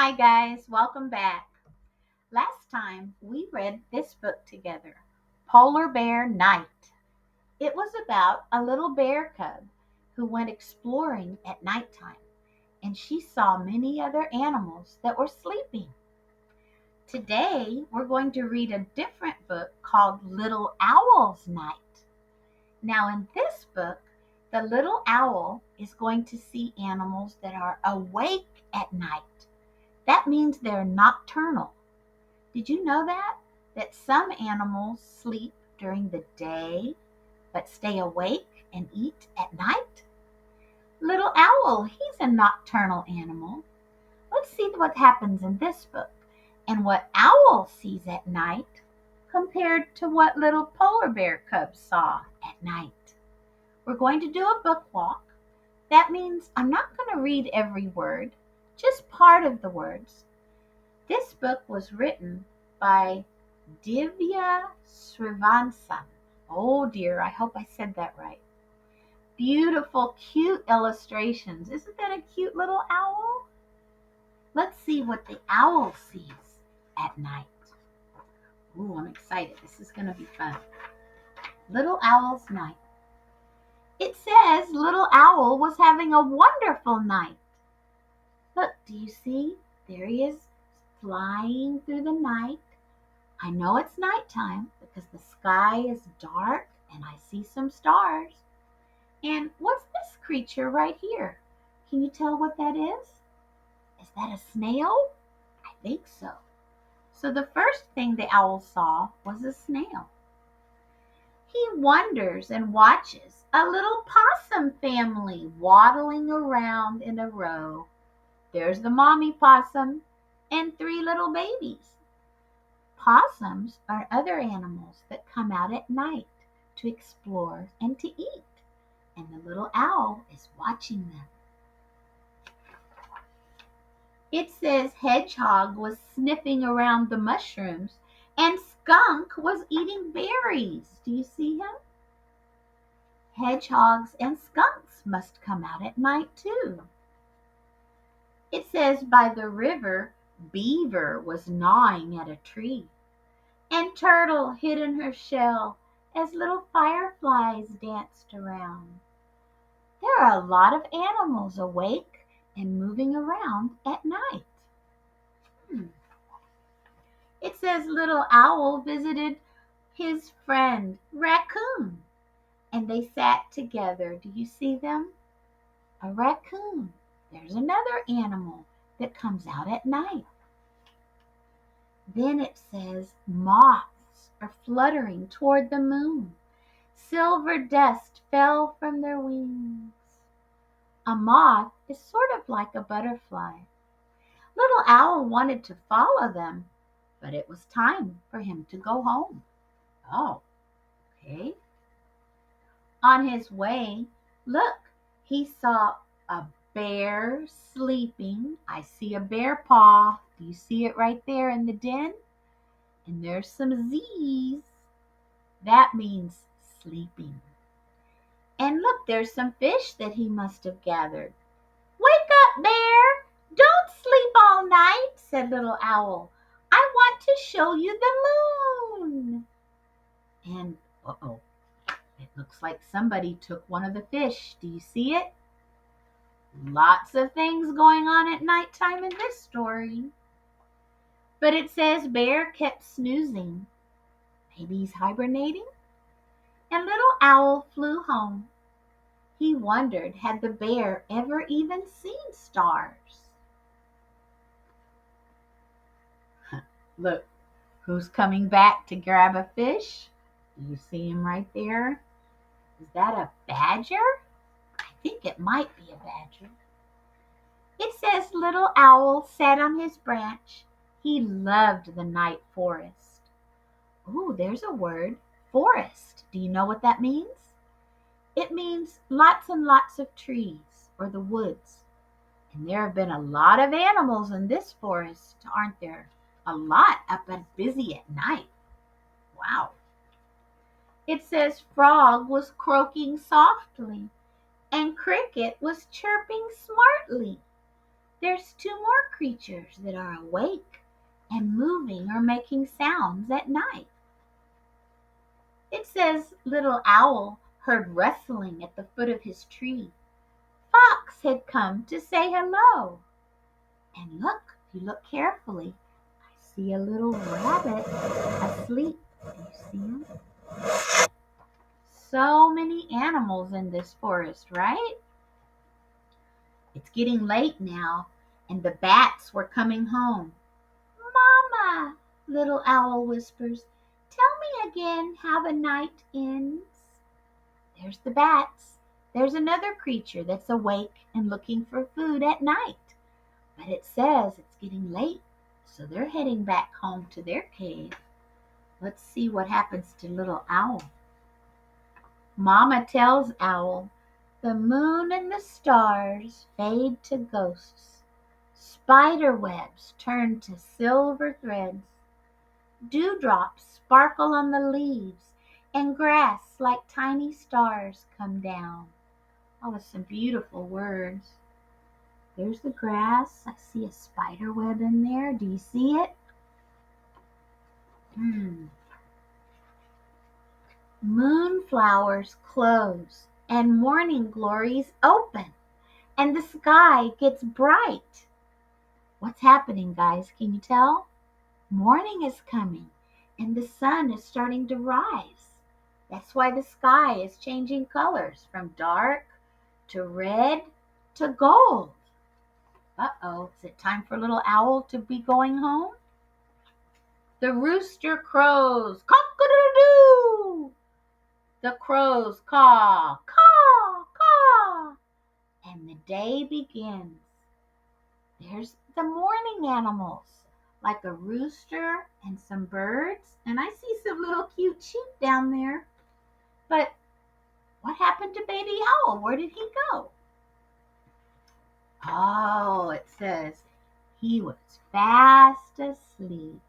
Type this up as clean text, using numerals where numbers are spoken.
Hi, guys. Welcome back. Last time we read this book together, Polar Bear Night. It was about a little bear cub who went exploring at nighttime and she saw many other animals that were sleeping. Today we're going to read a different book called Little Owl's Night. Now, in this book, the little owl is going to see animals that are awake at night. That means they're nocturnal. Did you know that? That some animals sleep during the day but stay awake and eat at night? Little owl, he's a nocturnal animal. Let's see what happens in this book and what owl sees at night compared to what little polar bear cub saw at night. We're going to do a book walk. That means I'm not going to read every word, just part of the words. This book was written by Divya Srivansan. Oh dear, I hope I said that right. Beautiful, cute illustrations. Isn't that a cute little owl? Let's see what the owl sees at night. Ooh, I'm excited. This is going to be fun. Little Owl's Night. It says Little Owl was having a wonderful night. Look, do you see? There he is flying through the night. I know it's nighttime because the sky is dark and I see some stars. And what's this creature right here? Can you tell what that is? Is that a snail? I think so. So the first thing the owl saw was a snail. He wonders and watches a little possum family waddling around in a row. There's the mommy possum and three little babies. Possums are other animals that come out at night to explore and to eat, and the little owl is watching them. It says Hedgehog was sniffing around the mushrooms and Skunk was eating berries. Do you see him? Hedgehogs and skunks must come out at night too. It says by the river, Beaver was gnawing at a tree, and Turtle hid in her shell as little fireflies danced around. There are a lot of animals awake and moving around at night. Hmm. It says Little Owl visited his friend Raccoon, and they sat together. Do you see them? A raccoon. There's another animal that comes out at night. Then it says moths are fluttering toward the moon. Silver dust fell from their wings. A moth is sort of like a butterfly. Little Owl wanted to follow them, but it was time for him to go home. Oh, okay. On his way, look, he saw a bear sleeping. I see a bear paw. Do you see it right there in the den? And there's some Z's. That means sleeping. And look, there's some fish that he must have gathered. Wake up, bear! Don't sleep all night, said Little Owl. I want to show you the moon. And, uh-oh, it looks like somebody took one of the fish. Do you see it? Lots of things going on at nighttime in this story. But it says Bear kept snoozing. Maybe he's hibernating? And Little Owl flew home. He wondered, had the bear ever even seen stars? Look, who's coming back to grab a fish? Do you see him right there? Is that a badger? I think it might be a badger. It says Little Owl sat on his branch. He loved the night forest. Ooh, there's a word, forest. Do you know what that means? It means lots and lots of trees, or the woods. And there have been a lot of animals in this forest, aren't there? A lot up and busy at night. Wow. It says Frog was croaking softly and Cricket was chirping smartly. There's two more creatures that are awake and moving or making sounds at night. It says little Owl heard rustling at the foot of his tree. Fox had come to say hello. And look, if you look carefully, I see a little rabbit asleep. Do you see him? So many animals in this forest, right? It's getting late now, and the bats were coming home. Mama, little Owl whispers, tell me again how the night ends. There's the bats. There's another creature that's awake and looking for food at night. But it says it's getting late, so they're heading back home to their cave. Let's see what happens to little Owl. Mama tells Owl, the moon and the stars fade to ghosts. Spider webs turn to silver threads. Dewdrops sparkle on the leaves, and grass like tiny stars come down. Oh, with some beautiful words. There's the grass. I see a spider web in there. Do you see it? Moonflowers close and morning glories open, and the sky gets bright. What's happening, guys? Can you tell? Morning is coming, and the sun is starting to rise. That's why the sky is changing colors from dark to red to gold. Uh-oh, is it time for little Owl to be going home? The rooster crows, cock-a-doodle-doo. The crows caw, caw, caw. And the day begins. There's the morning animals, like a rooster and some birds. And I see some little cute sheep down there. But what happened to baby Owl? Where did he go? Oh, it says he was fast asleep.